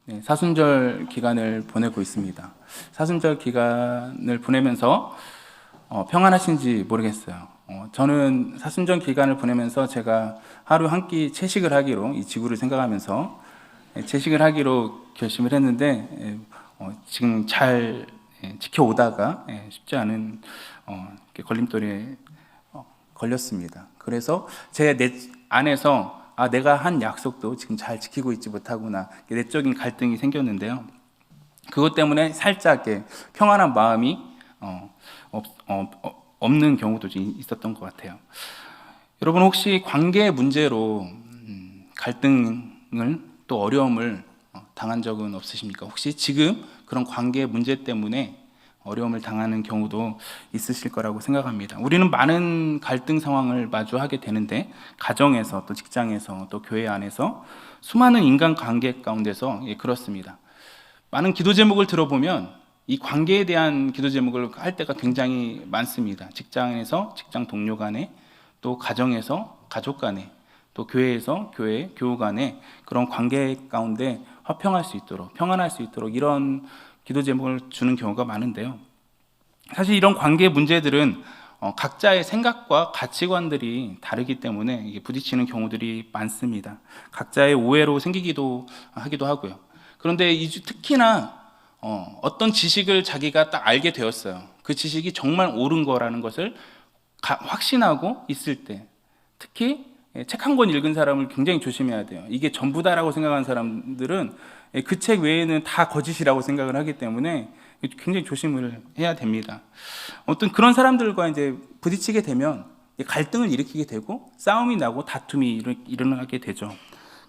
네, 사순절 기간을 보내고 있습니다. 사순절 기간을 보내면서 평안하신지 모르겠어요. 저는 사순절 기간을 보내면서 제가 하루 한 끼 채식을 하기로, 이 지구를 생각하면서 채식을 하기로 결심을 했는데, 지금 잘 지켜오다가 쉽지 않은 걸림돌에 걸렸습니다. 그래서 제 안에서 내가 한 약속도 지금 잘 지키고 있지 못하구나, 내적인 갈등이 생겼는데요. 그것 때문에 살짝 평안한 마음이 없는 경우도 있었던 것 같아요. 여러분, 혹시 관계 문제로 갈등을 또 어려움을 당한 적은 없으십니까? 혹시 지금 그런 관계 문제 때문에 어려움을 당하는 경우도 있으실 거라고 생각합니다. 우리는 많은 갈등 상황을 마주하게 되는데, 가정에서 또 직장에서 또 교회 안에서 수많은 인간관계 가운데서 그렇습니다. 많은 기도 제목을 들어보면 이 관계에 대한 기도 제목을 할 때가 굉장히 많습니다. 직장에서 직장 동료 간에, 또 가정에서 가족 간에, 또 교회에서 교회, 교우 간에 그런 관계 가운데 화평할 수 있도록, 평안할 수 있도록 이런 기도 제목을 주는 경우가 많은데요. 사실 이런 관계 문제들은 각자의 생각과 가치관들이 다르기 때문에 부딪히는 경우들이 많습니다. 각자의 오해로 생기기도 하기도 하고요. 그런데 특히나 어떤 지식을 자기가 딱 알게 되었어요. 그 지식이 정말 옳은 거라는 것을 확신하고 있을 때, 특히 책 한 권 읽은 사람을 굉장히 조심해야 돼요. 이게 전부다라고 생각하는 사람들은 그 책 외에는 다 거짓이라고 생각을 하기 때문에 굉장히 조심을 해야 됩니다. 어떤 그런 사람들과 이제 부딪히게 되면 갈등을 일으키게 되고 싸움이 나고 다툼이 일어나게 되죠.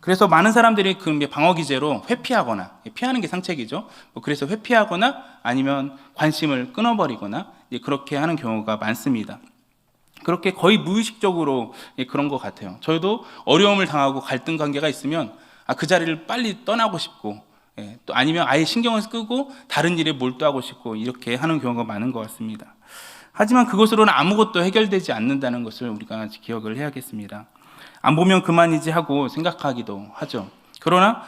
그래서 많은 사람들이 그 방어 기제로 회피하거나, 피하는 게 상책이죠. 그래서 회피하거나 아니면 관심을 끊어버리거나 그렇게 하는 경우가 많습니다. 그렇게 거의 무의식적으로 그런 것 같아요. 저희도 어려움을 당하고 갈등 관계가 있으면 그 자리를 빨리 떠나고 싶고, 또 아니면 아예 신경을 끄고 다른 일에 몰두하고 싶고 이렇게 하는 경우가 많은 것 같습니다. 하지만 그것으로는 아무것도 해결되지 않는다는 것을 우리가 기억을 해야겠습니다. 안 보면 그만이지 하고 생각하기도 하죠. 그러나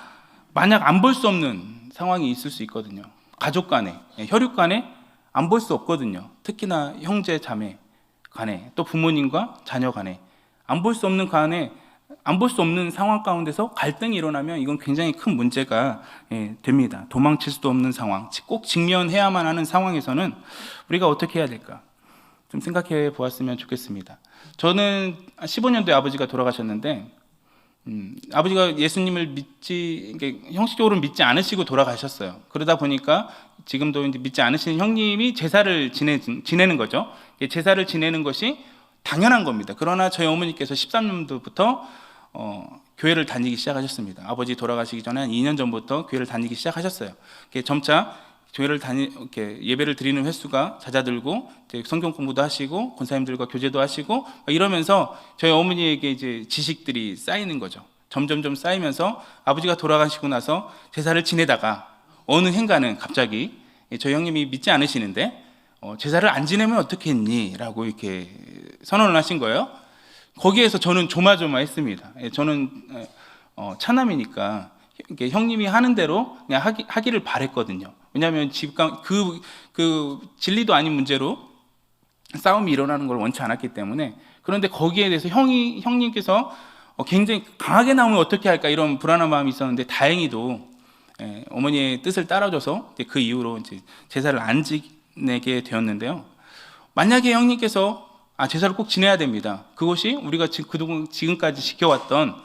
만약 안 볼 수 없는 상황이 있을 수 있거든요. 가족 간에, 혈육 간에 안 볼 수 없거든요. 특히나 형제 자매 간에, 또 부모님과 자녀 간에 안 볼 수 없는 간에, 안 볼 수 없는 상황 가운데서 갈등이 일어나면 이건 굉장히 큰 문제가 됩니다. 도망칠 수도 없는 상황, 꼭 직면해야만 하는 상황에서는 우리가 어떻게 해야 될까? 좀 생각해 보았으면 좋겠습니다. 저는 15년도에 아버지가 돌아가셨는데, 아버지가 예수님을 형식적으로 믿지 않으시고 돌아가셨어요. 그러다 보니까 지금도 이제 믿지 않으시는 형님이 제사를 지내는 거죠. 제사를 지내는 것이 당연한 겁니다. 그러나 저희 어머니께서 13년도부터 교회를 다니기 시작하셨습니다. 아버지 돌아가시기 전에 한 2년 전부터 교회를 다니기 시작하셨어요. 점차 교회를 이렇게 예배를 드리는 횟수가 잦아들고, 성경 공부도 하시고 권사님들과 교제도 하시고 이러면서 저희 어머니에게 이제 지식들이 쌓이는 거죠. 점점점 쌓이면서 아버지가 돌아가시고 나서 제사를 지내다가 어느 행간은 갑자기 저희 형님이 믿지 않으시는데 제사를 안 지내면 어떻게 했니? 라고 이렇게 선언을 하신 거예요. 거기에서 저는 조마조마했습니다. 저는 차남이니까 형님이 하는 대로 그냥 하기를 바랬거든요. 왜냐하면 그 진리도 아닌 문제로 싸움이 일어나는 걸 원치 않았기 때문에. 그런데 거기에 대해서 형님께서 굉장히 강하게 나오면 어떻게 할까 이런 불안한 마음이 있었는데, 다행히도 어머니의 뜻을 따라줘서 그 이후로 이제 제사를 안 지내게 되었는데요. 만약에 형님께서 제사를 꼭 지내야 됩니다. 그것이 우리가 지금까지 지켜왔던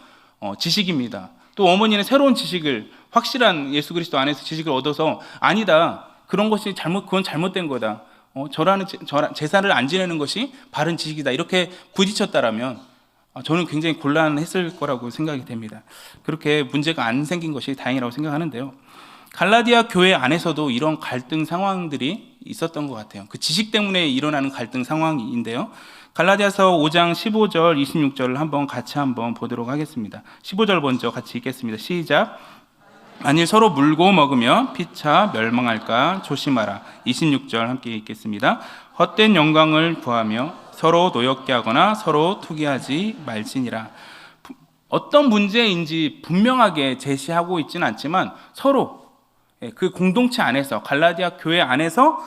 지식입니다. 또 어머니는 새로운 지식을, 확실한 예수 그리스도 안에서 지식을 얻어서 아니다, 그런 것이 그건 잘못된 거다, 제사를 안 지내는 것이 바른 지식이다, 이렇게 부딪혔다라면 저는 굉장히 곤란했을 거라고 생각이 됩니다. 그렇게 문제가 안 생긴 것이 다행이라고 생각하는데요. 갈라디아 교회 안에서도 이런 갈등 상황들이 있었던 것 같아요. 그 지식 때문에 일어나는 갈등 상황인데요. 갈라디아서 5장 15절 26절을 같이 보도록 하겠습니다. 15절 먼저 같이 읽겠습니다. 시작. 만일 서로 물고 먹으며 피차 멸망할까 조심하라. 26절 함께 읽겠습니다. 헛된 영광을 구하며 서로 노엽게 하거나 서로 투기하지 말지니라. 어떤 문제인지 분명하게 제시하고 있지는 않지만 서로 그 공동체 안에서, 갈라디아 교회 안에서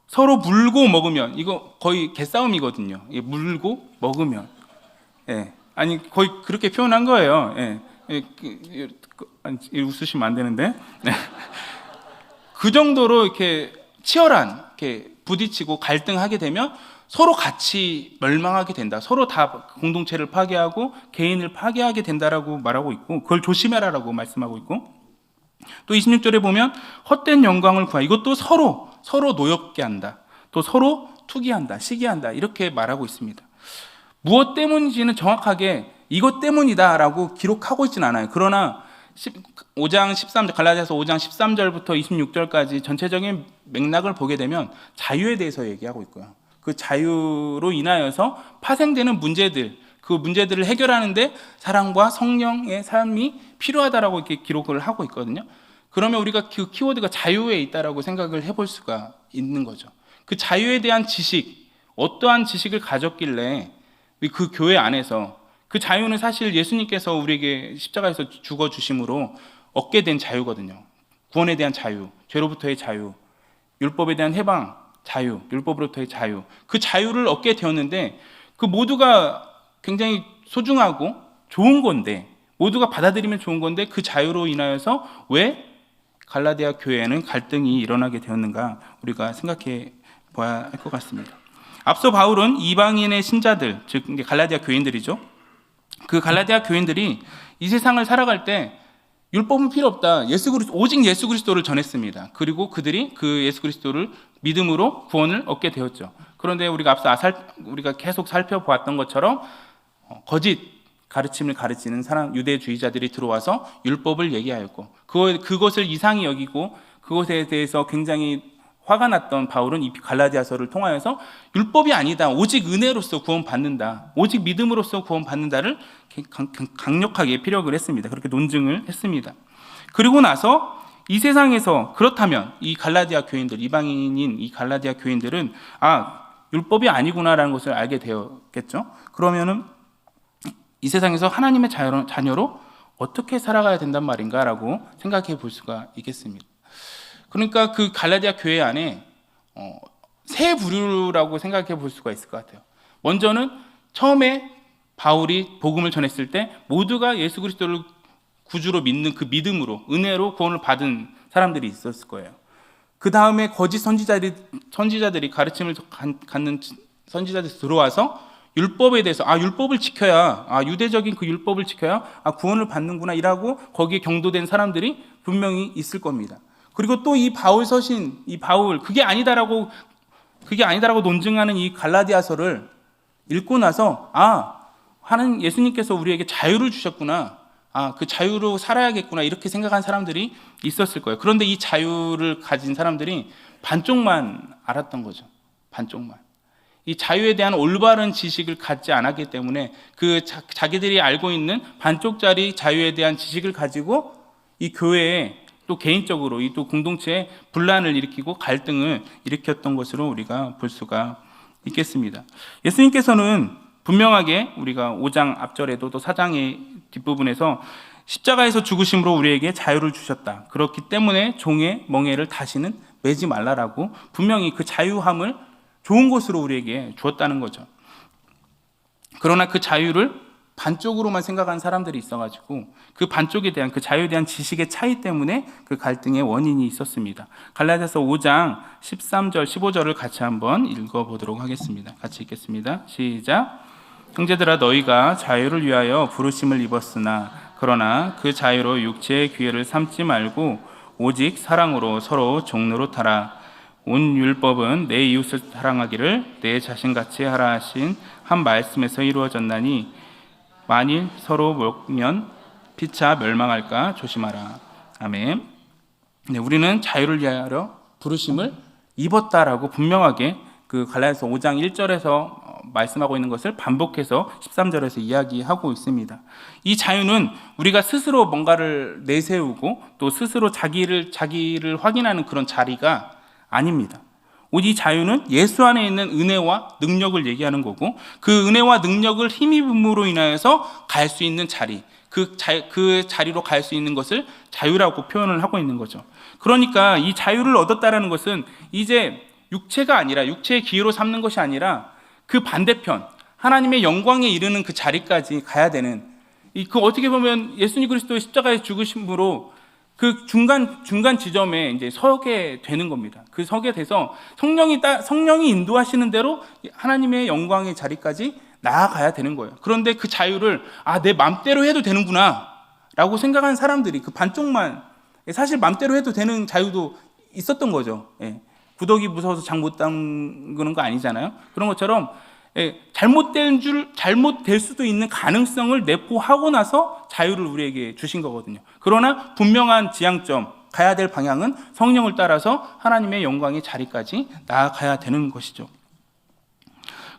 서로 물고 먹으면, 이거 거의 개싸움이거든요. 물고 먹으면, 아니 거의 그렇게 표현한 거예요. 아니, 웃으시면 안 되는데. 그 정도로 이렇게 치열한, 이렇게 부딪히고 갈등하게 되면 서로 같이 멸망하게 된다. 서로 다 공동체를 파괴하고 개인을 파괴하게 된다라고 말하고 있고, 그걸 조심해라라고 말씀하고 있고, 또 26절에 보면 헛된 영광을 구하, 이것도 서로 노엽게 한다. 또 서로 투기한다, 시기한다, 이렇게 말하고 있습니다. 무엇 때문인지는 정확하게 이것 때문이다라고 기록하고 있지는 않아요. 그러나 5장 13절, 갈라디아서 5장 13절부터 26절까지 전체적인 맥락을 보게 되면 자유에 대해서 얘기하고 있고요. 그 자유로 인하여서 파생되는 문제들, 그 문제들을 해결하는데 사랑과 성령의 삶이 필요하다라고 이렇게 기록을 하고 있거든요. 그러면 우리가 그 키워드가 자유에 있다라고 생각을 해볼 수가 있는 거죠. 그 자유에 대한 지식, 어떠한 지식을 가졌길래 그 교회 안에서, 그 자유는 사실 예수님께서 우리에게 십자가에서 죽어주심으로 얻게 된 자유거든요. 구원에 대한 자유, 죄로부터의 자유, 율법에 대한 해방, 자유, 율법으로부터의 자유, 그 자유를 얻게 되었는데 그 모두가 굉장히 소중하고 좋은 건데, 모두가 받아들이면 좋은 건데, 그 자유로 인하여서 왜 갈라디아 교회에는 갈등이 일어나게 되었는가 우리가 생각해 봐야 할 것 같습니다. 앞서 바울은 이방인의 신자들, 즉 갈라디아 교인들이죠. 그 갈라디아 교인들이 이 세상을 살아갈 때 율법은 필요 없다, 오직 예수 그리스도를 전했습니다. 그리고 그들이 그 예수 그리스도를 믿음으로 구원을 얻게 되었죠. 그런데 우리가 우리가 계속 살펴보았던 것처럼 거짓 가르침을 가르치는 유대주의자들이 들어와서 율법을 얘기하였고, 그것을 이상히 여기고 그것에 대해서 굉장히 화가 났던 바울은 이 갈라디아서를 통하여서 율법이 아니다, 오직 은혜로서 구원받는다, 오직 믿음으로써 구원받는다를 강력하게 피력을 했습니다. 그렇게 논증을 했습니다. 그리고 나서 이 세상에서, 그렇다면 이 갈라디아 교인들, 이방인인 이 갈라디아 교인들은 율법이 아니구나라는 것을 알게 되었겠죠. 그러면은 이 세상에서 하나님의 자녀로 어떻게 살아가야 된단 말인가라고 생각해 볼 수가 있겠습니다. 그러니까 그 갈라디아 교회 안에 세 부류라고 생각해 볼 수가 있을 것 같아요. 먼저는 처음에 바울이 복음을 전했을 때 모두가 예수 그리스도를 구주로 믿는 그 믿음으로, 은혜로 구원을 받은 사람들이 있었을 거예요. 그 다음에 거짓 선지자들이 가르침을 갖는 선지자들이 들어와서 율법에 대해서 율법을 지켜야, 유대적인 그 율법을 지켜야 구원을 받는구나 이라고 거기에 경도된 사람들이 분명히 있을 겁니다. 그리고 또 이 바울 서신, 그게 아니다라고 논증하는 이 갈라디아서를 읽고 나서 하나님, 예수님께서 우리에게 자유를 주셨구나, 그 자유로 살아야겠구나, 이렇게 생각한 사람들이 있었을 거예요. 그런데 이 자유를 가진 사람들이 반쪽만 알았던 거죠. 반쪽만. 이 자유에 대한 올바른 지식을 갖지 않았기 때문에 자기들이 알고 있는 반쪽짜리 자유에 대한 지식을 가지고 이 교회에, 또 개인적으로 이 또 공동체에 분란을 일으키고 갈등을 일으켰던 것으로 우리가 볼 수가 있겠습니다. 예수님께서는 분명하게 우리가 5장 앞절에도 또 4장의 뒷부분에서 십자가에서 죽으심으로 우리에게 자유를 주셨다. 그렇기 때문에 종의 멍에를 다시는 매지 말라라고 분명히 그 자유함을 좋은 것으로 우리에게 주었다는 거죠. 그러나 그 자유를 반쪽으로만 생각한 사람들이 있어가지고 그 반쪽에 대한, 그 자유에 대한 지식의 차이 때문에 그 갈등의 원인이 있었습니다. 갈라디아서 5장 13절 15절을 같이 한번 읽어보도록 하겠습니다. 같이 읽겠습니다. 시작. 형제들아, 너희가 자유를 위하여 부르심을 입었으나 그러나 그 자유로 육체의 기회를 삼지 말고 오직 사랑으로 서로 종노릇하라. 온 율법은 내 이웃을 사랑하기를 내 자신같이 하라 하신 한 말씀에서 이루어졌나니 만일 서로 먹으면 피차 멸망할까 조심하라. 아멘. 네, 우리는 자유를 위하여 부르심을 입었다라고 분명하게 그 갈라디아서 5장 1절에서 말씀하고 있는 것을 반복해서 13절에서 이야기하고 있습니다. 이 자유는 우리가 스스로 뭔가를 내세우고 또 스스로 자기를 확인하는 그런 자리가 아닙니다. 이 자유는 예수 안에 있는 은혜와 능력을 얘기하는 거고, 그 은혜와 능력을 힘입음으로 인하여서 갈 수 있는 자리, 그 자리로 갈 수 있는 것을 자유라고 표현을 하고 있는 거죠. 그러니까 이 자유를 얻었다라는 것은 이제 육체가 아니라, 육체의 기회로 삼는 것이 아니라 그 반대편, 하나님의 영광에 이르는 그 자리까지 가야 되는, 그 어떻게 보면 예수님 그리스도의 십자가에 죽으심으로 그 중간 지점에 이제 서게 되는 겁니다. 그 서게 돼서 성령이 인도하시는 대로 하나님의 영광의 자리까지 나아가야 되는 거예요. 그런데 그 자유를 내 맘대로 해도 되는구나 라고 생각하는 사람들이 그 반쪽만, 사실 맘대로 해도 되는 자유도 있었던 거죠. 구더기 무서워서 장 못 담그는 거 아니잖아요. 그런 것처럼 잘못될 수도 있는 가능성을 내포하고 나서 자유를 우리에게 주신 거거든요. 그러나 분명한 지향점, 가야 될 방향은 성령을 따라서 하나님의 영광의 자리까지 나아가야 되는 것이죠.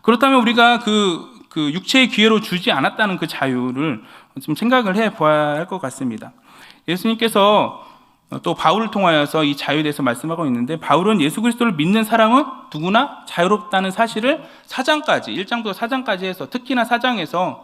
그렇다면 우리가 그 육체의 기회로 주지 않았다는 그 자유를 좀 생각을 해봐야 할 것 같습니다. 예수님께서 또 바울을 통하여서 이 자유에 대해서 말씀하고 있는데, 바울은 예수 그리스도를 믿는 사람은 누구나 자유롭다는 사실을 4장까지, 1장부터 4장까지 해서, 특히나 4장에서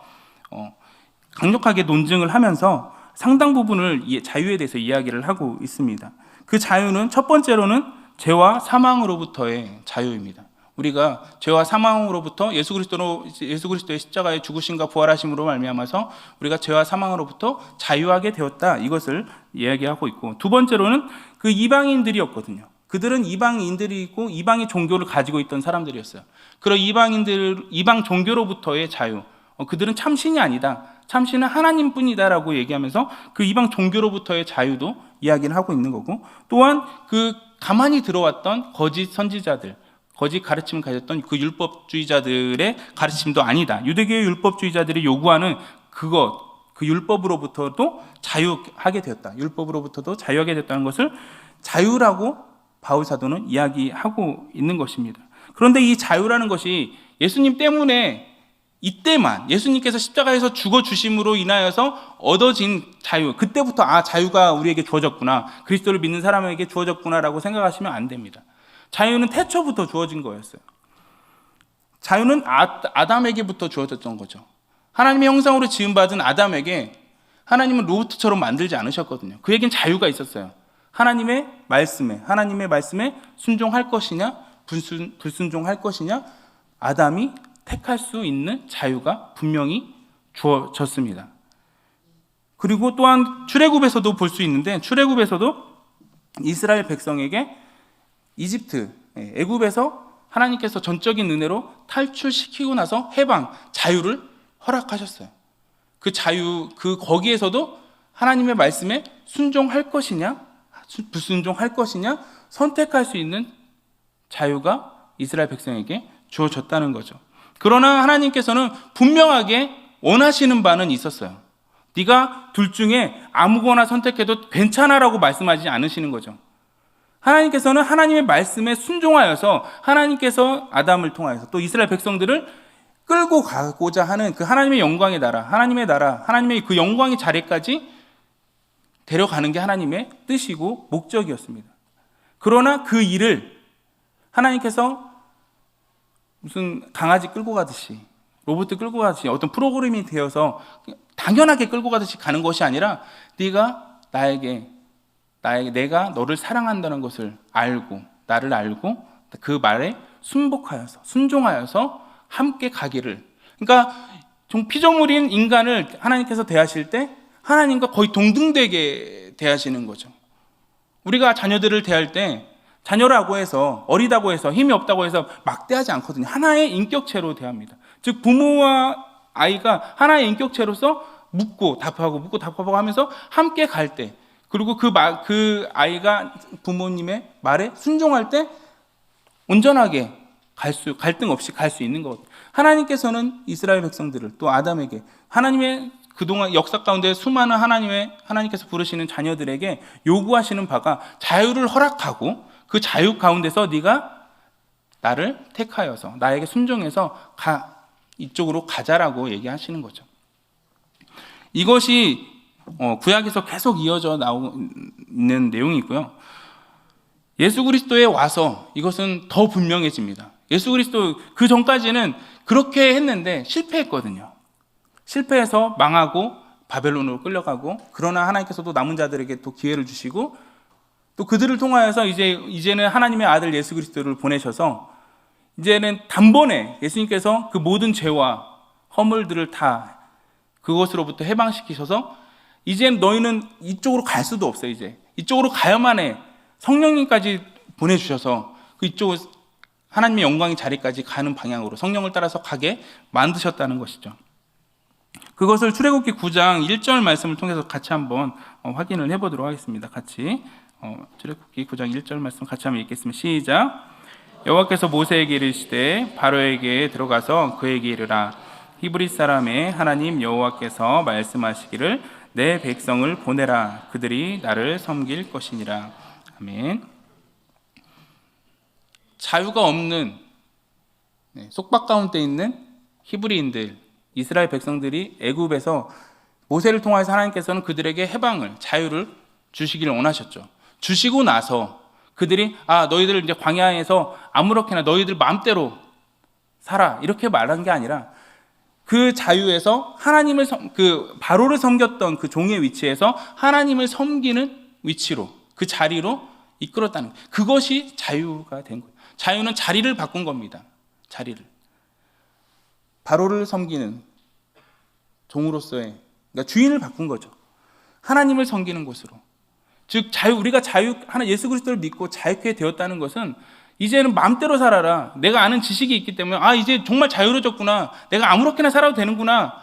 강력하게 논증을 하면서 상당 부분을 자유에 대해서 이야기를 하고 있습니다. 그 자유는 첫 번째로는 죄와 사망으로부터의 자유입니다. 우리가 죄와 사망으로부터 예수 그리스도의 십자가의 죽으심과 부활하심으로 말미암아서 우리가 죄와 사망으로부터 자유하게 되었다, 이것을 이야기하고 있고, 두 번째로는 그 이방인들이었거든요. 그들은 이방인들이 있고 이방의 종교를 가지고 있던 사람들이었어요. 그런 이방 종교로부터의 자유, 그들은 참신이 아니다, 참신은 하나님뿐이다라고 얘기하면서 그 이방 종교로부터의 자유도 이야기를 하고 있는 거고, 또한 그 가만히 들어왔던 거짓 선지자들, 거짓 가르침을 가졌던 그 율법주의자들의 가르침도 아니다. 유대교의 율법주의자들이 요구하는 그 율법으로부터도 자유하게 되었다. 율법으로부터도 자유하게 됐다는 것을 자유라고 바울 사도는 이야기하고 있는 것입니다. 그런데 이 자유라는 것이 예수님 때문에, 이때만, 예수님께서 십자가에서 죽어주심으로 인하여서 얻어진 자유, 그때부터 자유가 우리에게 주어졌구나, 그리스도를 믿는 사람에게 주어졌구나라고 생각하시면 안 됩니다. 자유는 태초부터 주어진 거였어요. 자유는 아담에게부터 주어졌던 거죠. 하나님의 형상으로 지음받은 아담에게 하나님은 로봇처럼 만들지 않으셨거든요. 그에겐 자유가 있었어요. 하나님의 말씀에 순종할 것이냐, 불순종할 것이냐, 아담이 택할 수 있는 자유가 분명히 주어졌습니다. 그리고 또한 출애굽에서도 볼 수 있는데, 출애굽에서도 이스라엘 백성에게 애굽에서 하나님께서 전적인 은혜로 탈출시키고 나서 해방, 자유를 허락하셨어요. 그 자유, 거기에서도 하나님의 말씀에 순종할 것이냐, 불순종할 것이냐 선택할 수 있는 자유가 이스라엘 백성에게 주어졌다는 거죠. 그러나 하나님께서는 분명하게 원하시는 바는 있었어요. 네가 둘 중에 아무거나 선택해도 괜찮아라고 말씀하지 않으시는 거죠. 하나님께서는 하나님의 말씀에 순종하여서 하나님께서 아담을 통하여서 또 이스라엘 백성들을 끌고 가고자 하는 그 하나님의 영광의 나라, 하나님의 그 영광의 자리까지 데려가는 게 하나님의 뜻이고 목적이었습니다. 그러나 그 일을 하나님께서 무슨 강아지 끌고 가듯이, 로봇 끌고 가듯이 어떤 프로그램이 되어서 당연하게 끌고 가듯이 가는 것이 아니라, 내가 너를 사랑한다는 것을 알고, 나를 알고 그 말에 순종하여서 함께 가기를. 그러니까 좀 피조물인 인간을 하나님께서 대하실 때 하나님과 거의 동등되게 대하시는 거죠. 우리가 자녀들을 대할 때 자녀라고 해서, 어리다고 해서, 힘이 없다고 해서 막대하지 않거든요. 하나의 인격체로 대합니다. 즉 부모와 아이가 하나의 인격체로서 묻고 답하고 하면서 함께 갈 때, 그리고 그 아이가 부모님의 말에 순종할 때 온전하게 갈등 없이 갈 수 있는 것. 하나님께서는 이스라엘 백성들을, 또 아담에게, 하나님의 그동안 역사 가운데 수많은 하나님께서 부르시는 자녀들에게 요구하시는 바가 자유를 허락하고, 그 자유 가운데서 네가 나를 택하여서 나에게 순종해서 이쪽으로 가자라고 얘기하시는 거죠. 이것이 구약에서 계속 이어져 나오는 내용이고요. 예수 그리스도에 와서 이것은 더 분명해집니다. 예수 그리스도, 그 전까지는 그렇게 했는데 실패했거든요. 실패해서 망하고 바벨론으로 끌려가고, 그러나 하나님께서도 남은 자들에게 또 기회를 주시고, 또 그들을 통하여서 이제는 하나님의 아들 예수 그리스도를 보내셔서 이제는 단번에 예수님께서 그 모든 죄와 허물들을 다 그것으로부터 해방시키셔서 이제 너희는 이쪽으로 갈 수도 없어. 이제 이쪽으로 가야만 해. 성령님까지 보내주셔서 그 이쪽으로 하나님의 영광의 자리까지 가는 방향으로 성령을 따라서 가게 만드셨다는 것이죠. 그것을 출애굽기 9장 1절 말씀을 통해서 같이 한번 확인을 해보도록 하겠습니다. 같이 출애굽기 9장 1절 말씀 같이 한번 읽겠습니다. 시작. 여호와께서 모세에게 이르시되 바로에게 들어가서 그에게 이르라. 히브리 사람의 하나님 여호와께서 말씀하시기를 내 백성을 보내라. 그들이 나를 섬길 것이니라. 아멘. 자유가 없는 속박 가운데 있는 히브리인들, 이스라엘 백성들이 애굽에서 모세를 통해서 하나님께서는 그들에게 해방을, 자유를 주시기를 원하셨죠. 주시고 나서 그들이 너희들 이제 광야에서 아무렇게나 너희들 마음대로 살아 이렇게 말한 게 아니라 그 자유에서 하나님을 그 바로를 섬겼던 그 종의 위치에서 하나님을 섬기는 위치로, 그 자리로 이끌었다는 거예요. 그것이 자유가 된 거예요. 자유는 자리를 바꾼 겁니다. 자리를. 바로를 섬기는 종으로서의, 그러니까 주인을 바꾼 거죠. 하나님을 섬기는 곳으로. 즉 우리가 예수 그리스도를 믿고 자유케 되었다는 것은 이제는 마음대로 살아라. 내가 아는 지식이 있기 때문에 이제 정말 자유로워졌구나. 내가 아무렇게나 살아도 되는구나.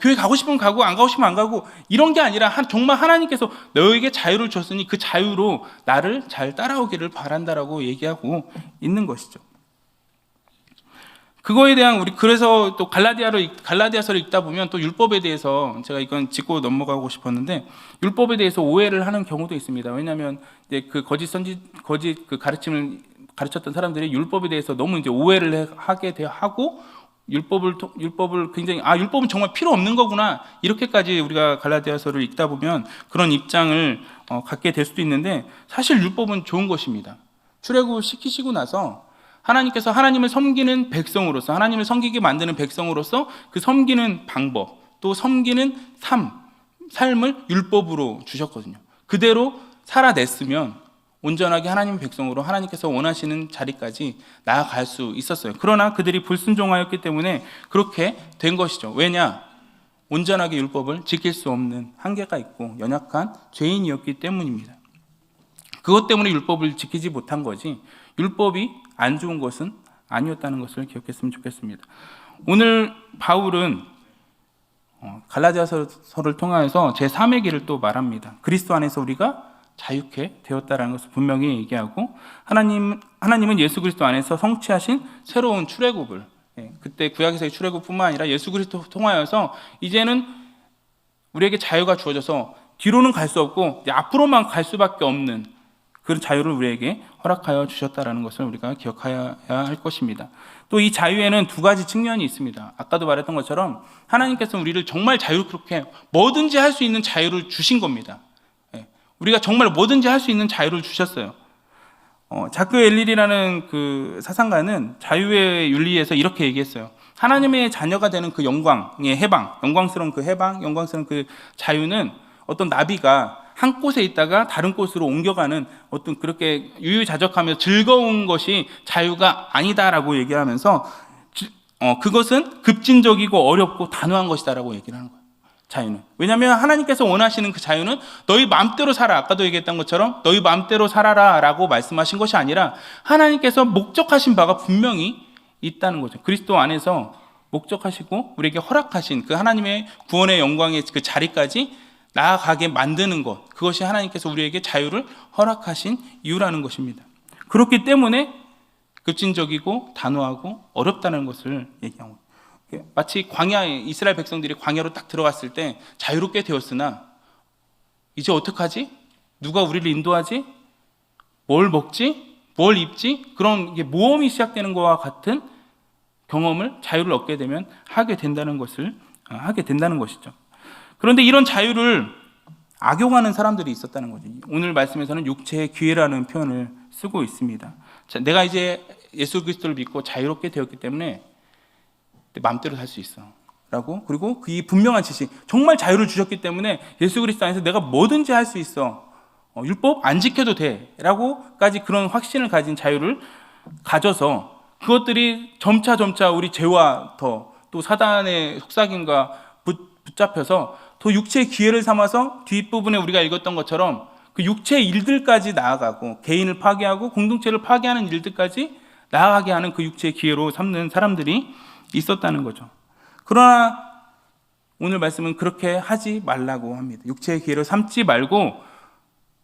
교회 가고 싶으면 가고 안 가고 싶으면 안 가고, 이런 게 아니라 정말 하나님께서 너에게 자유를 줬으니 그 자유로 나를 잘 따라오기를 바란다라고 얘기하고 있는 것이죠. 그거에 대한 그래서 또 갈라디아서를 읽다 보면 또 율법에 대해서, 제가 이건 짚고 넘어가고 싶었는데, 율법에 대해서 오해를 하는 경우도 있습니다. 왜냐하면 이제 그 거짓 그 가르침을 가르쳤던 사람들이 율법에 대해서 너무 이제 오해를 하고 율법을 굉장히 율법은 정말 필요 없는 거구나, 이렇게까지 우리가 갈라디아서를 읽다 보면 그런 입장을 갖게 될 수도 있는데, 사실 율법은 좋은 것입니다. 출애굽을 시키시고 나서 하나님께서 하나님을 섬기는 백성으로서, 하나님을 섬기게 만드는 백성으로서 그 섬기는 방법, 또 섬기는 삶을 율법으로 주셨거든요. 그대로 살아냈으면 온전하게 하나님의 백성으로 하나님께서 원하시는 자리까지 나아갈 수 있었어요. 그러나 그들이 불순종하였기 때문에 그렇게 된 것이죠. 왜냐? 온전하게 율법을 지킬 수 없는 한계가 있고 연약한 죄인이었기 때문입니다. 그것 때문에 율법을 지키지 못한 거지, 율법이 안 좋은 것은 아니었다는 것을 기억했으면 좋겠습니다. 오늘 바울은 갈라디아서를 통하여서 제3의 길을 또 말합니다. 그리스도 안에서 우리가 자유케 되었다라는 것을 분명히 얘기하고, 하나님은 예수 그리스도 안에서 성취하신 새로운 출애굽을, 그때 구약에서의 출애굽뿐만 아니라 예수 그리스도 통하여서 이제는 우리에게 자유가 주어져서 뒤로는 갈 수 없고 이제 앞으로만 갈 수밖에 없는 그런 자유를 우리에게 허락하여 주셨다라는 것을 우리가 기억해야 할 것입니다. 또 이 자유에는 두 가지 측면이 있습니다. 아까도 말했던 것처럼 하나님께서 우리를 정말 자유롭게 뭐든지 할 수 있는 자유를 주신 겁니다. 우리가 정말 뭐든지 할 수 있는 자유를 주셨어요. 자크 엘릴이라는 그 사상가는 자유의 윤리에서 이렇게 얘기했어요. 하나님의 자녀가 되는 그 영광의 해방, 영광스러운 그 자유는 어떤 나비가 한 곳에 있다가 다른 곳으로 옮겨가는 어떤 그렇게 유유자적하며 즐거운 것이 자유가 아니다라고 얘기하면서 그것은 급진적이고 어렵고 단호한 것이다라고 얘기를 하는 거예요. 자유는. 왜냐하면 하나님께서 원하시는 그 자유는 너희 마음대로 살아, 아까도 얘기했던 것처럼 너희 마음대로 살아라 라고 말씀하신 것이 아니라 하나님께서 목적하신 바가 분명히 있다는 거죠. 그리스도 안에서 목적하시고 우리에게 허락하신 그 하나님의 구원의 영광의 그 자리까지 나아가게 만드는 것, 그것이 하나님께서 우리에게 자유를 허락하신 이유라는 것입니다. 그렇기 때문에 급진적이고 단호하고 어렵다는 것을 얘기하고, 마치 광야에 이스라엘 백성들이 광야로 딱 들어갔을 때 자유롭게 되었으나 이제 어떡하지? 누가 우리를 인도하지? 뭘 먹지? 뭘 입지? 그런 모험이 시작되는 것과 같은 경험을, 자유를 얻게 되면 하게 된다는 것이죠. 그런데 이런 자유를 악용하는 사람들이 있었다는 거죠. 오늘 말씀에서는 육체의 기회라는 표현을 쓰고 있습니다. 내가 이제 예수 그리스도를 믿고 자유롭게 되었기 때문에 내 마음대로 살 수 있어 라고, 그리고 그 이 분명한 지식, 정말 자유를 주셨기 때문에 예수 그리스도 안에서 내가 뭐든지 할 수 있어, 율법 안 지켜도 돼 라고까지 그런 확신을 가진 자유를 가져서 그것들이 점차 우리 죄와 또 사단의 속삭임과 붙잡혀서 더 육체의 기회를 삼아서 뒷부분에 우리가 읽었던 것처럼 그 육체의 일들까지 나아가고, 개인을 파괴하고 공동체를 파괴하는 일들까지 나아가게 하는 그 육체의 기회로 삼는 사람들이 있었다는 거죠. 그러나 오늘 말씀은 그렇게 하지 말라고 합니다. 육체의 기회로 삼지 말고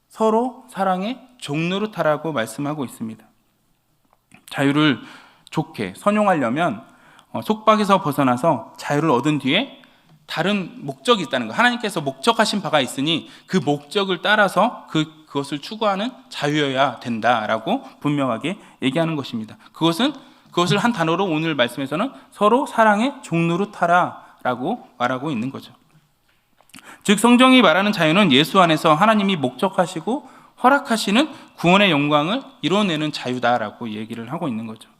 서로 사랑의 종노릇하라고 말씀하고 있습니다. 자유를 좋게 선용하려면 속박에서 벗어나서 자유를 얻은 뒤에 다른 목적이 있다는 거, 하나님께서 목적하신 바가 있으니 그 목적을 따라서 그것을 추구하는 자유여야 된다라고 분명하게 얘기하는 것입니다. 그것을 한 단어로 오늘 말씀에서는 서로 사랑의 종노릇하라라고 말하고 있는 거죠. 즉 성경이 말하는 자유는 예수 안에서 하나님이 목적하시고 허락하시는 구원의 영광을 이뤄내는 자유다라고 얘기를 하고 있는 거죠.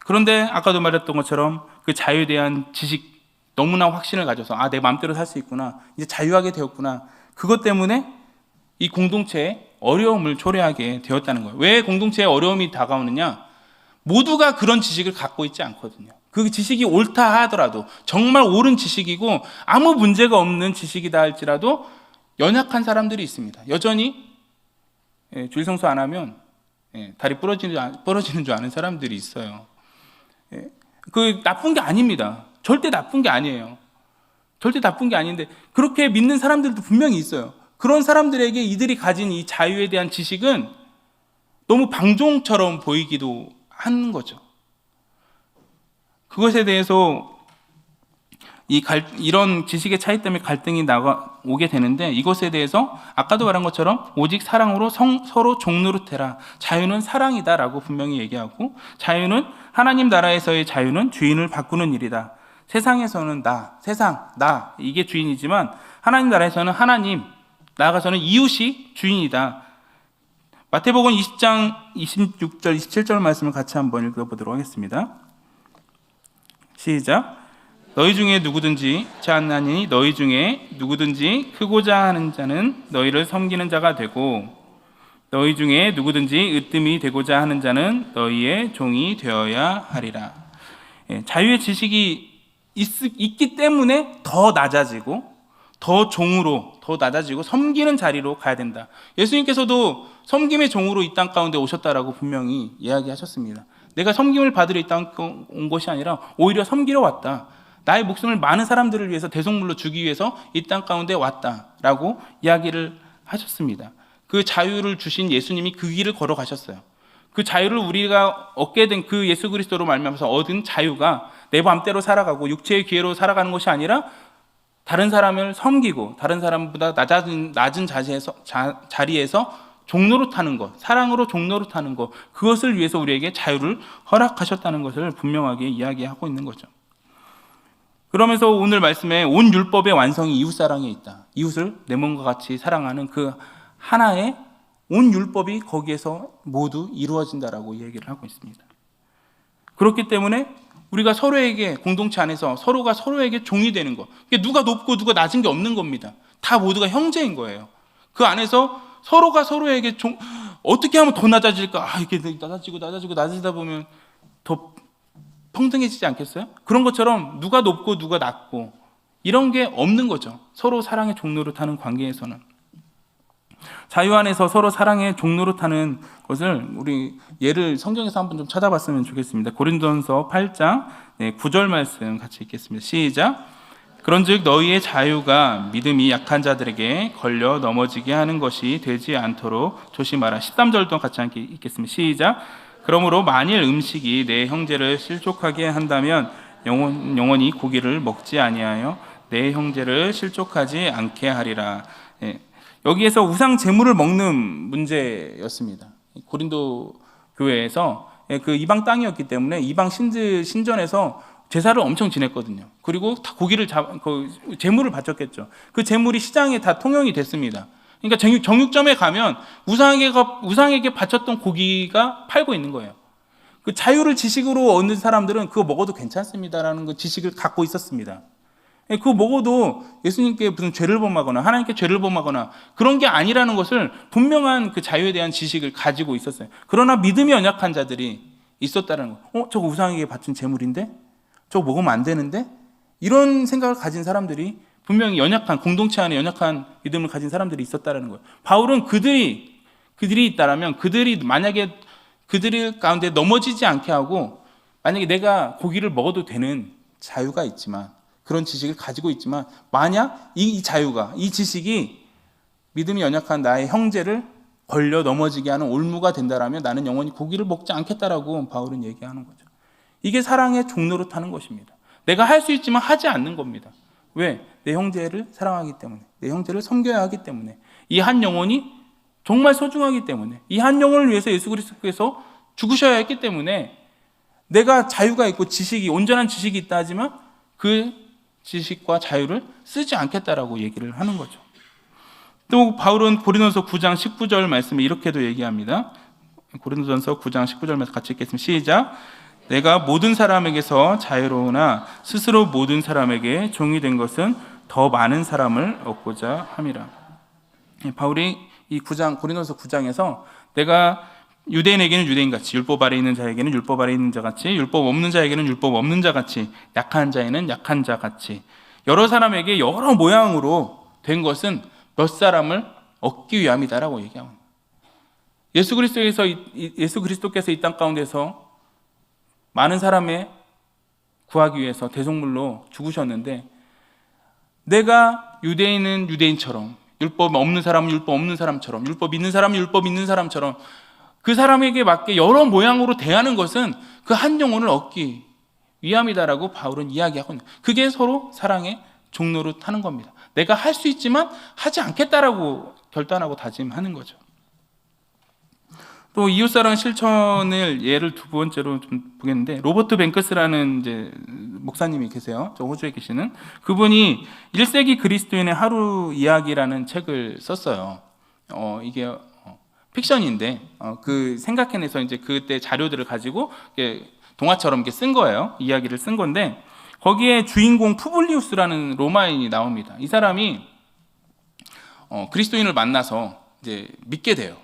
그런데 아까도 말했던 것처럼 그 자유에 대한 지식, 너무나 확신을 가져서 내 마음대로 살 수 있구나, 이제 자유하게 되었구나, 그것 때문에 이 공동체에 어려움을 초래하게 되었다는 거예요. 왜 공동체에 어려움이 다가오느냐? 모두가 그런 지식을 갖고 있지 않거든요. 그 지식이 옳다 하더라도, 정말 옳은 지식이고 아무 문제가 없는 지식이다 할지라도 연약한 사람들이 있습니다. 여전히 주일 성수 안 하면 다리 부러지는 줄 아는 사람들이 있어요. 그 나쁜 게 아닙니다. 절대 나쁜 게 아니에요. 절대 나쁜 게 아닌데 그렇게 믿는 사람들도 분명히 있어요. 그런 사람들에게 이들이 가진 이 자유에 대한 지식은 너무 방종처럼 보이기도 하는 거죠. 그것에 대해서 이런 지식의 차이 때문에 갈등이 오게 되는데, 이것에 대해서 아까도 말한 것처럼 오직 사랑으로 서로 종노릇해라. 자유는 사랑이다라고 분명히 얘기하고, 자유는 하나님 나라에서의 자유는 주인을 바꾸는 일이다. 세상에서는 나 이게 주인이지만 하나님 나라에서는 하나님, 나아가서는 이웃이 주인이다. 마태복음 20장 26절 27절 말씀을 같이 한번 읽어보도록 하겠습니다. 시작. 너희 중에 누구든지 자나니 너희 중에 누구든지 크고자 하는 자는 너희를 섬기는 자가 되고, 너희 중에 누구든지 으뜸이 되고자 하는 자는 너희의 종이 되어야 하리라. 자유의 지식이 있기 때문에 더 낮아지고 더 종으로 더 낮아지고 섬기는 자리로 가야 된다. 예수님께서도 섬김의 종으로 이 땅 가운데 오셨다라고 분명히 이야기하셨습니다. 내가 섬김을 받으러 이 땅 온 것이 아니라 오히려 섬기러 왔다. 나의 목숨을 많은 사람들을 위해서 대속물로 주기 위해서 이 땅 가운데 왔다라고 이야기를 하셨습니다. 그 자유를 주신 예수님이 그 길을 걸어가셨어요. 그 자유를 우리가 얻게 된 그 예수 그리스도로 말미암아서 얻은 자유가 내 맘대로 살아가고 육체의 기회로 살아가는 것이 아니라 다른 사람을 섬기고 다른 사람보다 낮은 자리에서 종노릇하는 것, 사랑으로 종노릇하는 것, 그것을 위해서 우리에게 자유를 허락하셨다는 것을 분명하게 이야기하고 있는 거죠. 그러면서 오늘 말씀에 온 율법의 완성이 이웃사랑에 있다. 이웃을 내 몸과 같이 사랑하는 그 하나의 온 율법이 거기에서 모두 이루어진다라고 얘기를 하고 있습니다. 그렇기 때문에 우리가 서로에게, 공동체 안에서 서로가 서로에게 종이 되는 것, 누가 높고 누가 낮은 게 없는 겁니다. 다 모두가 형제인 거예요. 그 안에서 서로가 서로에게 어떻게 하면 더 낮아질까? 이렇게 낮아지다 보면 더 평등해지지 않겠어요? 그런 것처럼 누가 높고 누가 낮고 이런 게 없는 거죠. 서로 사랑의 종노릇하는 관계에서는. 자유 안에서 서로 사랑의 종노릇하는 것을 우리 예를 성경에서 한번 좀 찾아봤으면 좋겠습니다. 고린도전서 8장 9절 말씀 같이 읽겠습니다. 시작. 그런즉 너희의 자유가 믿음이 약한 자들에게 걸려 넘어지게 하는 것이 되지 않도록 조심하라. 13절도 같이 함께 읽겠습니다. 시작. 그러므로 만일 음식이 내 형제를 실족하게 한다면 영원히 고기를 먹지 아니하여 내 형제를 실족하지 않게 하리라. 여기에서 우상 제물을 먹는 문제였습니다. 고린도 교회에서 그 이방 땅이었기 때문에 이방 신전에서 제사를 엄청 지냈거든요. 그리고 다 고기를 제물을 바쳤겠죠. 그 제물이 시장에 다 통용이 됐습니다. 그러니까 정육점에 가면 우상에게 바쳤던 고기가 팔고 있는 거예요. 그 자유를 지식으로 얻는 사람들은 그거 먹어도 괜찮습니다라는 그 지식을 갖고 있었습니다. 그거 먹어도 예수님께 무슨 죄를 범하거나 하나님께 죄를 범하거나 그런 게 아니라는 것을 분명한 그 자유에 대한 지식을 가지고 있었어요. 그러나 믿음이 연약한 자들이 있었다는 거. 저거 우상에게 바친 재물인데? 저거 먹으면 안 되는데? 이런 생각을 가진 사람들이 분명히 연약한, 공동체 안에 연약한 믿음을 가진 사람들이 있었다는 거예요. 바울은 그들이 있다라면 그들이 만약에 그들 가운데 넘어지지 않게 하고, 만약에 내가 고기를 먹어도 되는 자유가 있지만, 그런 지식을 가지고 있지만, 만약 이 자유가, 이 지식이 믿음이 연약한 나의 형제를 걸려 넘어지게 하는 올무가 된다라면 나는 영원히 고기를 먹지 않겠다라고 바울은 얘기하는 거죠. 이게 사랑의 종로로 타는 것입니다. 내가 할 수 있지만 하지 않는 겁니다. 왜? 내 형제를 사랑하기 때문에, 내 형제를 섬겨야 하기 때문에, 이 한 영혼이 정말 소중하기 때문에, 이 한 영혼을 위해서 예수 그리스도께서 죽으셔야 했기 때문에 내가 자유가 있고 지식이, 온전한 지식이 있다 하지만 그 지식과 자유를 쓰지 않겠다라고 얘기를 하는 거죠. 또 바울은 고린도서 9장 19절 말씀에 이렇게도 얘기합니다. 고린도전서 9장 19절 말씀 같이 읽겠습니다. 시작. 내가 모든 사람에게서 자유로우나 스스로 모든 사람에게 종이 된 것은 더 많은 사람을 얻고자 함이라. 바울이 이 고린도서 9장에서 내가 유대인에게는 유대인같이, 율법 아래 있는 자에게는 율법 아래 있는 자같이, 율법 없는 자에게는 율법 없는 자같이, 약한 자에는 약한 자같이, 여러 사람에게 여러 모양으로 된 것은 몇 사람을 얻기 위함이다라고 얘기합니다. 예수 그리스도께서 이 땅 가운데서 많은 사람의 구하기 위해서 대속물로 죽으셨는데, 내가 유대인은 유대인처럼, 율법 없는 사람은 율법 없는 사람처럼, 율법 있는 사람은 율법 있는 사람처럼 그 사람에게 맞게 여러 모양으로 대하는 것은 그 한 영혼을 얻기 위함이다라고 바울은 이야기하고 있는 거예요. 그게 서로 사랑의 종로로 타는 겁니다. 내가 할 수 있지만 하지 않겠다라고 결단하고 다짐하는 거죠. 또 이웃사랑 실천을 예를 두 번째로 좀 보겠는데, 로버트 뱅크스라는 이제 목사님이 계세요. 저 호주에 계시는 그분이 1세기 그리스도인의 하루 이야기라는 책을 썼어요. 이게 픽션인데 그 생각해내서 이제 그때 자료들을 가지고 동화처럼 이렇게 쓴 거예요. 이야기를 쓴 건데, 거기에 주인공 푸블리우스라는 로마인이 나옵니다. 이 사람이 그리스도인을 만나서 이제 믿게 되고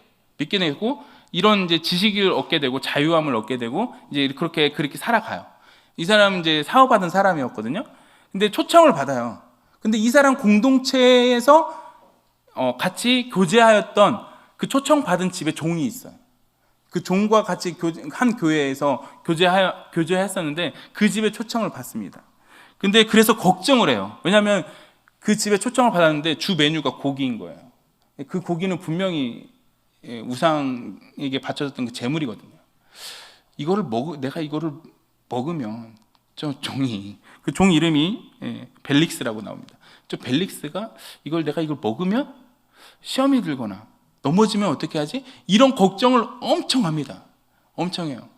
이런 이제 지식을 얻게 되고 자유함을 얻게 되고 이제 그렇게 살아가요. 이 사람은 이제 사업하던 사람이었거든요. 근데 초청을 받아요. 근데 이 사람 공동체에서 같이 교제하였던 그 초청받은 집에 종이 있어요. 그 종과 같이 한 교회에서 교제했었는데 그 집에 초청을 받습니다. 근데 그래서 걱정을 해요. 왜냐하면 그 집에 초청을 받았는데 주 메뉴가 고기인 거예요. 그 고기는 분명히 우상에게 바쳐졌던 그 제물이거든요. 내가 이거를 먹으면 저 종이, 그 종 이름이 벨릭스라고 나옵니다. 저 벨릭스가 내가 이걸 먹으면 시험이 들거나 넘어지면 어떻게 하지? 이런 걱정을 엄청 합니다. 엄청 해요.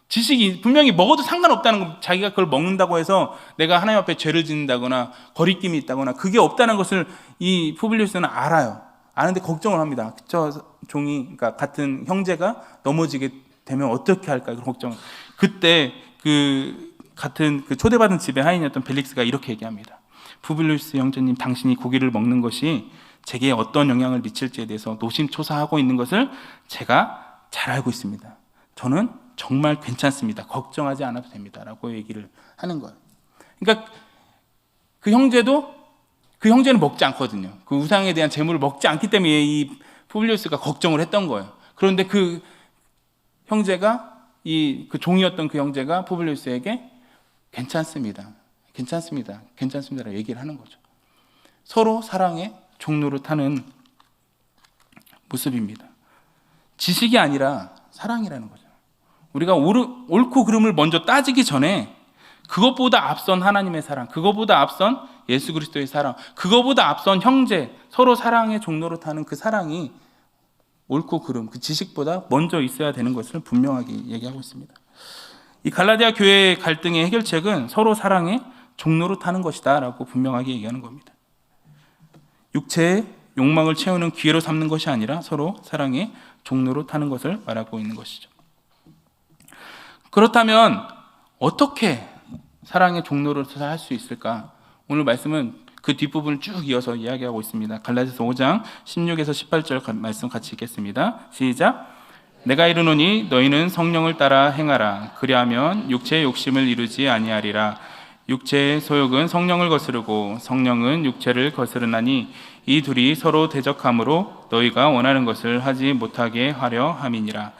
지식이 분명히 먹어도 상관없다는 거, 자기가 그걸 먹는다고 해서 내가 하나님 앞에 죄를 짓는다거나 거리낌이 있다거나 그게 없다는 것을 이 푸블리우스는 알아요. 아는데 걱정을 합니다. 저 종이, 그러니까 같은 형제가 넘어지게 되면 어떻게 할까 그 걱정. 그때 그 같은 그 초대받은 집의 하인이었던 벨릭스가 이렇게 얘기합니다. 푸블리우스 형제님, 당신이 고기를 먹는 것이 제게 어떤 영향을 미칠지에 대해서 노심초사하고 있는 것을 제가 잘 알고 있습니다. 저는 정말 괜찮습니다. 걱정하지 않아도 됩니다. 라고 얘기를 하는 거예요. 그러니까 그 형제는 먹지 않거든요. 그 우상에 대한 재물을 먹지 않기 때문에 이 푸블리우스가 걱정을 했던 거예요. 그런데 그 형제가, 그 종이었던 그 형제가 푸블리우스에게 괜찮습니다. 라고 얘기를 하는 거죠. 서로 사랑의 종로로 타는 모습입니다. 지식이 아니라 사랑이라는 거죠. 우리가 옳고 그름을 먼저 따지기 전에 그것보다 앞선 하나님의 사랑, 그것보다 앞선 예수 그리스도의 사랑, 그것보다 앞선 형제, 서로 사랑의 종로로 타는 그 사랑이 옳고 그름, 그 지식보다 먼저 있어야 되는 것을 분명하게 얘기하고 있습니다. 이 갈라디아 교회의 갈등의 해결책은 서로 사랑의 종로로 타는 것이다 라고 분명하게 얘기하는 겁니다. 육체의 욕망을 채우는 기회로 삼는 것이 아니라 서로 사랑의 종로로 타는 것을 말하고 있는 것이죠. 그렇다면 어떻게 사랑의 종로로서 할 수 있을까? 오늘 말씀은 그 뒷부분을 쭉 이어서 이야기하고 있습니다. 갈라디아서 5장 16에서 18절 말씀 같이 읽겠습니다. 시작. 내가 이르노니 너희는 성령을 따라 행하라. 그리하면 육체의 욕심을 이루지 아니하리라. 육체의 소욕은 성령을 거스르고 성령은 육체를 거스르나니 이 둘이 서로 대적함으로 너희가 원하는 것을 하지 못하게 하려 함이니라.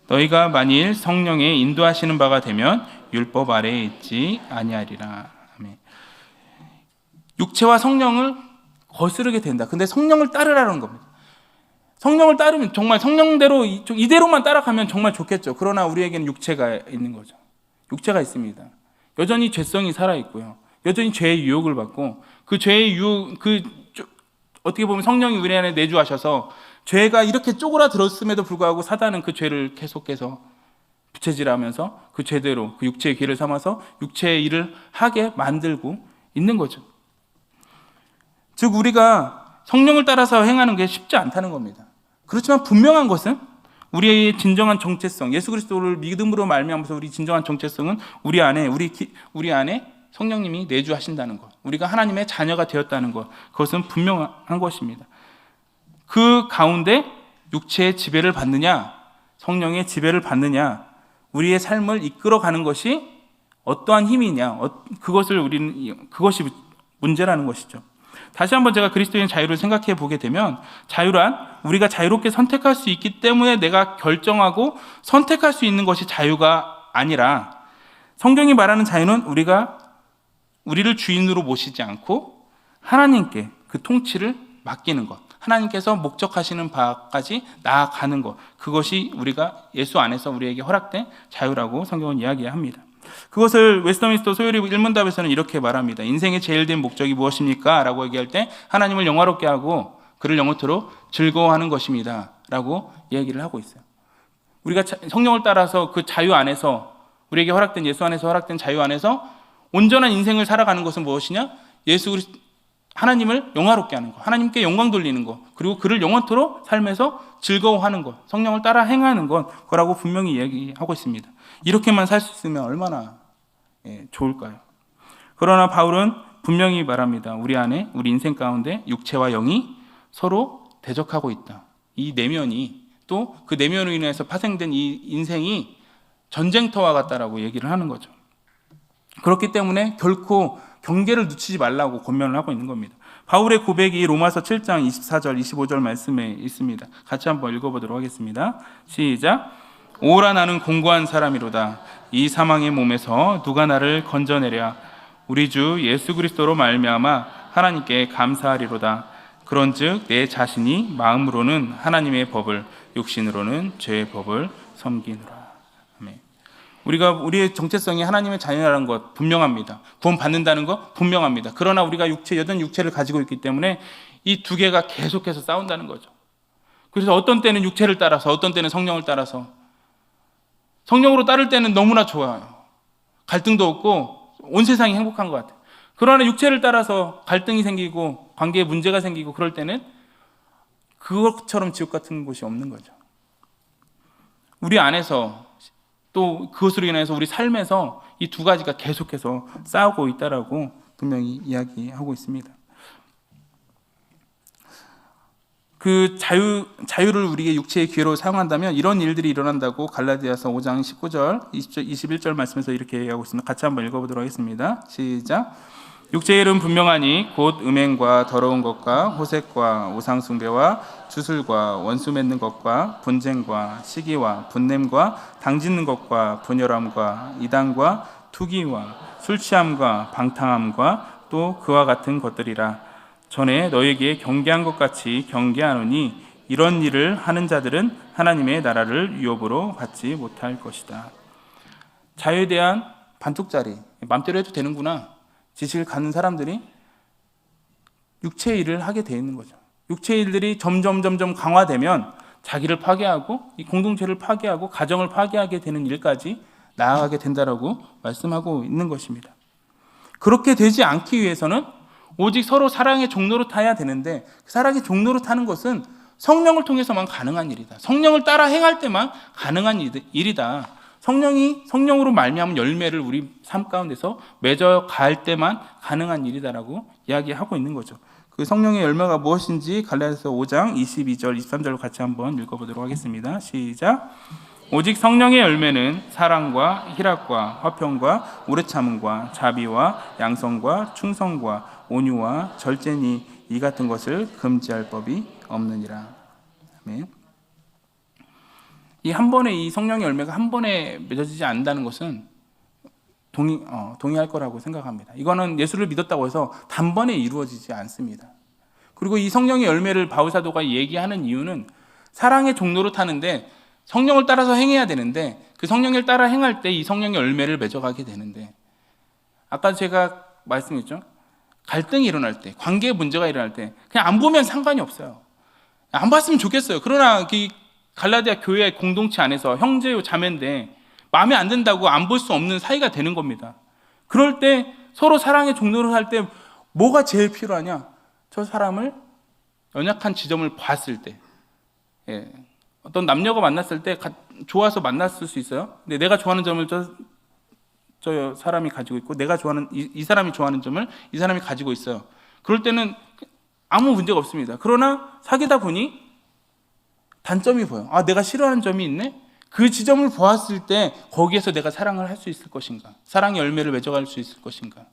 너희가 만일 성령의 인도하시는 바가 되면 율법 아래에 있지 아니하리라. 아멘. 육체와 성령을 거스르게 된다. 근데 성령을 따르라는 겁니다. 성령을 따르면 정말 성령대로 이대로만 따라가면 정말 좋겠죠. 그러나 우리에게는 육체가 있는 거죠. 육체가 있습니다. 여전히 죄성이 살아있고요. 여전히 죄의 유혹을 받고 그 죄의 유혹, 어떻게 보면 성령이 우리 안에 내주하셔서 죄가 이렇게 쪼그라들었음에도 불구하고 사단은 그 죄를 계속해서 부채질하면서 그 죄대로 그 육체의 길을 삼아서 육체의 일을 하게 만들고 있는 거죠. 즉 우리가 성령을 따라서 행하는 게 쉽지 않다는 겁니다. 그렇지만 분명한 것은 우리의 진정한 정체성, 예수 그리스도를 믿음으로 말미암아서 우리 진정한 정체성은 우리 안에 성령님이 내주하신다는 것, 우리가 하나님의 자녀가 되었다는 것, 그것은 분명한 것입니다. 그 가운데 육체의 지배를 받느냐, 성령의 지배를 받느냐, 우리의 삶을 이끌어가는 것이 어떠한 힘이냐, 그것이 문제라는 것이죠. 다시 한번 제가 그리스도인 자유를 생각해 보게 되면, 자유란 우리가 자유롭게 선택할 수 있기 때문에 내가 결정하고 선택할 수 있는 것이 자유가 아니라, 성경이 말하는 자유는 우리를 주인으로 모시지 않고 하나님께 그 통치를 맡기는 것, 하나님께서 목적하시는 바까지 나아가는 것, 그것이 우리가 예수 안에서 우리에게 허락된 자유라고 성경은 이야기합니다. 그것을 웨스터민스터 소요리 일문답에서는 이렇게 말합니다. 인생의 제일 된 목적이 무엇입니까? 라고 얘기할 때 하나님을 영화롭게 하고 그를 영원토록 즐거워하는 것입니다 라고 이야기를 하고 있어요. 우리가 성령을 따라서 그 자유 안에서, 우리에게 허락된 예수 안에서 허락된 자유 안에서 온전한 인생을 살아가는 것은 무엇이냐? 하나님을 영화롭게 하는 것, 하나님께 영광 돌리는 것, 그리고 그를 영원토록 삶에서 즐거워하는 것, 성령을 따라 행하는 거라고 분명히 이야기하고 있습니다. 이렇게만 살 수 있으면 얼마나 좋을까요? 그러나 바울은 분명히 말합니다. 우리 안에, 우리 인생 가운데 육체와 영이 서로 대적하고 있다. 이 내면이, 또 그 내면으로 인해서 파생된 이 인생이 전쟁터와 같다라고 얘기를 하는 거죠. 그렇기 때문에 결코 경계를 늦추지 말라고 권면을 하고 있는 겁니다. 바울의 고백이 로마서 7장 24절, 25절 말씀에 있습니다. 같이 한번 읽어보도록 하겠습니다. 시작. 오라 나는 공고한 사람이로다. 이 사망의 몸에서 누가 나를 건져내랴. 우리 주 예수 그리스도로 말미암아 하나님께 감사하리로다. 그런즉 내 자신이 마음으로는 하나님의 법을, 육신으로는 죄의 법을 섬기노라. 아멘. 우리의 정체성이 하나님의 자녀라는 것 분명합니다. 구원 받는다는 것 분명합니다. 그러나 우리가 여전 육체를 가지고 있기 때문에 이 두 개가 계속해서 싸운다는 거죠. 그래서 어떤 때는 육체를 따라서, 어떤 때는 성령을 따라서, 성령으로 따를 때는 너무나 좋아요. 갈등도 없고 온 세상이 행복한 것 같아요. 그러나 육체를 따라서 갈등이 생기고 관계에 문제가 생기고 그럴 때는 그것처럼 지옥 같은 곳이 없는 거죠. 우리 안에서, 또 그것으로 인해서 우리 삶에서 이 두 가지가 계속해서 싸우고 있다라고 분명히 이야기하고 있습니다. 그 자유를 우리의 육체의 기회로 사용한다면 이런 일들이 일어난다고 갈라디아서 5장 19절, 20절, 21절 말씀에서 이렇게 얘기하고 있습니다. 같이 한번 읽어보도록 하겠습니다. 시작. 육체의 일은 분명하니 곧 음행과 더러운 것과 호색과 우상숭배와 주술과 원수 맺는 것과 분쟁과 시기와 분냄과 당짓는 것과 분열함과 이단과 투기와 술취함과 방탕함과 또 그와 같은 것들이라. 전에 너에게 경계한 것 같이 경계하노니 이런 일을 하는 자들은 하나님의 나라를 유업으로 받지 못할 것이다. 자유에 대한 반쪽짜리, 맘대로 해도 되는구나 지식을 갖는 사람들이 육체의 일을 하게 돼 있는 거죠. 육체의 일들이 점점 강화되면 자기를 파괴하고 이 공동체를 파괴하고 가정을 파괴하게 되는 일까지 나아가게 된다라고 말씀하고 있는 것입니다. 그렇게 되지 않기 위해서는 오직 서로 사랑의 종로로 타야 되는데, 그 사랑의 종로로 타는 것은 성령을 통해서만 가능한 일이다. 성령을 따라 행할 때만 가능한 일이다. 성령으로 말미암은 열매를 우리 삶 가운데서 맺어 갈 때만 가능한 일이다라고 이야기하고 있는 거죠. 그 성령의 열매가 무엇인지 갈라디아서 5장 22절 23절로 같이 한번 읽어보도록 하겠습니다. 시작. 오직 성령의 열매는 사랑과 희락과 화평과 오래 참음과 자비와 양성과 충성과 온유와 절제니 이 같은 것을 금지할 법이 없느니라. 아멘. 이 한 번에 이 성령의 열매가 한 번에 맺어지지 않는다는 것은 동의할 거라고 생각합니다. 이거는 예수를 믿었다고 해서 단번에 이루어지지 않습니다. 그리고 이 성령의 열매를 바울 사도가 얘기하는 이유는 사랑의 종로로 타는데 성령을 따라서 행해야 되는데 그 성령을 따라 행할 때 이 성령의 열매를 맺어가게 되는데 아까 제가 말씀했죠. 갈등이 일어날 때, 관계에 문제가 일어날 때 그냥 안 보면 상관이 없어요. 안 봤으면 좋겠어요. 그러나 그 갈라디아 교회 공동체 안에서 형제요 자매인데 마음에 안 든다고 안 볼 수 없는 사이가 되는 겁니다. 그럴 때 서로 사랑의 종로를 할 때 뭐가 제일 필요하냐? 저 사람을 연약한 지점을 봤을 때, 어떤 남녀가 만났을 때 좋아서 만났을 수 있어요. 근데 내가 좋아하는 점을 저 사람이 가지고 있고 내가 좋아하는 이 사람이 좋아하는 점을 이 사람이 가지고 있어요. 그럴 때는 아무 문제가 없습니다. 그러나 사귀다 보니 단점이 보여요. 내가 싫어하는 점이 있네? 그 지점을 보았을 때 거기에서 내가 사랑을 할 수 있을 것인가? 사랑의 열매를 맺어갈 수 있을 것인가?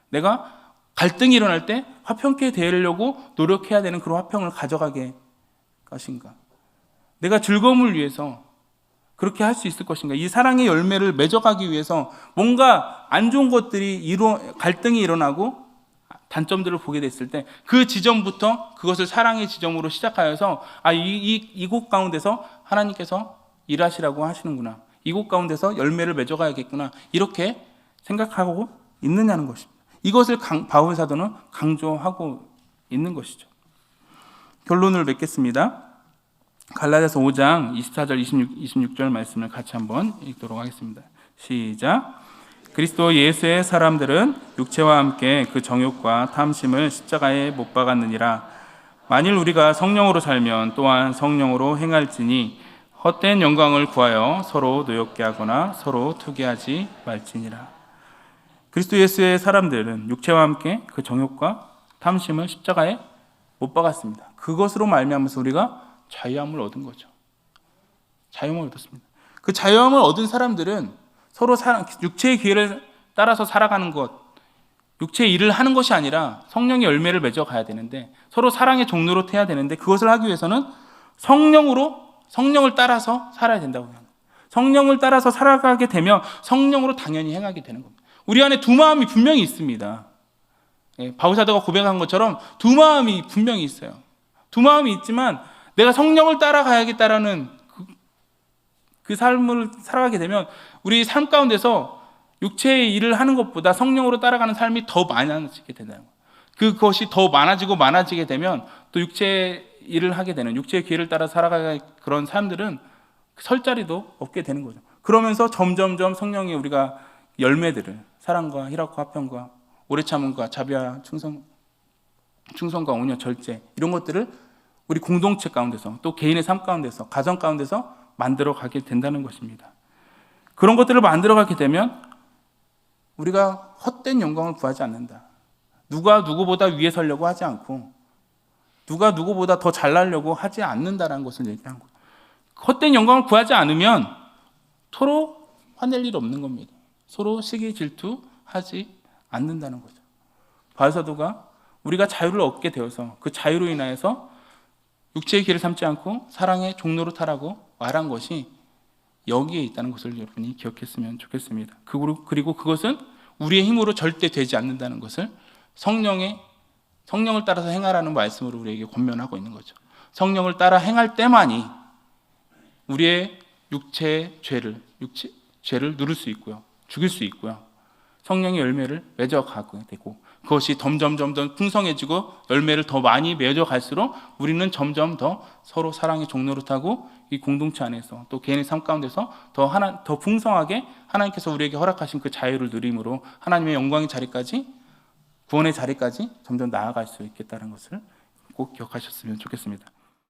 내가 갈등이 일어날 때 화평케 대하려고 노력해야 되는 그런 화평을 가져가게 것인가? 내가 즐거움을 위해서 그렇게 할 수 있을 것인가? 이 사랑의 열매를 맺어가기 위해서 뭔가 안 좋은 것들이 갈등이 일어나고 단점들을 보게 됐을 때 그 지점부터 그것을 사랑의 지점으로 시작하여서 이곳 가운데서 하나님께서 일하시라고 하시는구나. 이곳 가운데서 열매를 맺어가야겠구나. 이렇게 생각하고 있느냐는 것입니다. 이것을 바울 사도는 강조하고 있는 것이죠. 결론을 맺겠습니다. 갈라디아서 5장 24절 26절 말씀을 같이 한번 읽도록 하겠습니다. 시작. 그리스도 예수의 사람들은 육체와 함께 그 정욕과 탐심을 십자가에 못 박았느니라. 만일 우리가 성령으로 살면 또한 성령으로 행할지니 헛된 영광을 구하여 서로 노엽게 하거나 서로 투기하지 말지니라. 그리스도 예수의 사람들은 육체와 함께 그 정욕과 탐심을 십자가에 못 박았습니다. 그것으로 말미암아서 우리가 자유함을 얻은 거죠. 자유함을 얻었습니다. 그 자유함을 얻은 사람들은 서로 육체의 기회를 따라서 살아가는 것, 육체의 일을 하는 것이 아니라 성령의 열매를 맺어가야 되는데 서로 사랑의 종로로 태야 되는데 그것을 하기 위해서는 성령을 따라서 살아야 된다고 합니다. 성령을 따라서 살아가게 되면 성령으로 당연히 행하게 되는 겁니다. 우리 안에 두 마음이 분명히 있습니다. 바울 사도가 고백한 것처럼 두 마음이 분명히 있어요. 두 마음이 있지만 내가 성령을 따라가야겠다라는 그 삶을 살아가게 되면 우리 삶 가운데서 육체의 일을 하는 것보다 성령으로 따라가는 삶이 더 많아지게 된다는 거예요. 그것이 더 많아지게 되면 또 육체의 일을 하게 되는 육체의 기회를 따라 살아가는 그런 사람들은 설 자리도 없게 되는 거죠. 그러면서 점점점 성령의 우리가 열매들을 사랑과 희락과 화평과 오래 참음과 자비와 충성과 온유 절제 이런 것들을 우리 공동체 가운데서 또 개인의 삶 가운데서 가정 가운데서 만들어 가게 된다는 것입니다. 그런 것들을 만들어 가게 되면 우리가 헛된 영광을 구하지 않는다. 누가 누구보다 위에 서려고 하지 않고 누가 누구보다 더 잘나려고 하지 않는다라는 것을 얘기한 거예요. 헛된 영광을 구하지 않으면 서로 화낼 일 없는 겁니다. 서로 시기 질투하지 않는다는 거죠. 바울 사도가 우리가 자유를 얻게 되어서 그 자유로 인하여서 육체의 길을 삼지 않고 사랑의 종로로 타라고 말한 것이 여기에 있다는 것을 여러분이 기억했으면 좋겠습니다. 그리고 그것은 우리의 힘으로 절대 되지 않는다는 것을 성령을 따라서 행하라는 말씀으로 우리에게 권면하고 있는 거죠. 성령을 따라 행할 때만이 우리의 육체의 죄를 누를 수 있고요. 죽일 수 있고요. 성령의 열매를 맺어가게 되고 그것이 점점 풍성해지고 열매를 더 많이 맺어갈수록 우리는 점점 더 서로 사랑의 종로로 타고 이 공동체 안에서 또 개인의 삶 가운데서 더 풍성하게 하나님께서 우리에게 허락하신 그 자유를 누림으로 하나님의 영광의 자리까지 구원의 자리까지 점점 나아갈 수 있겠다는 것을 꼭 기억하셨으면 좋겠습니다.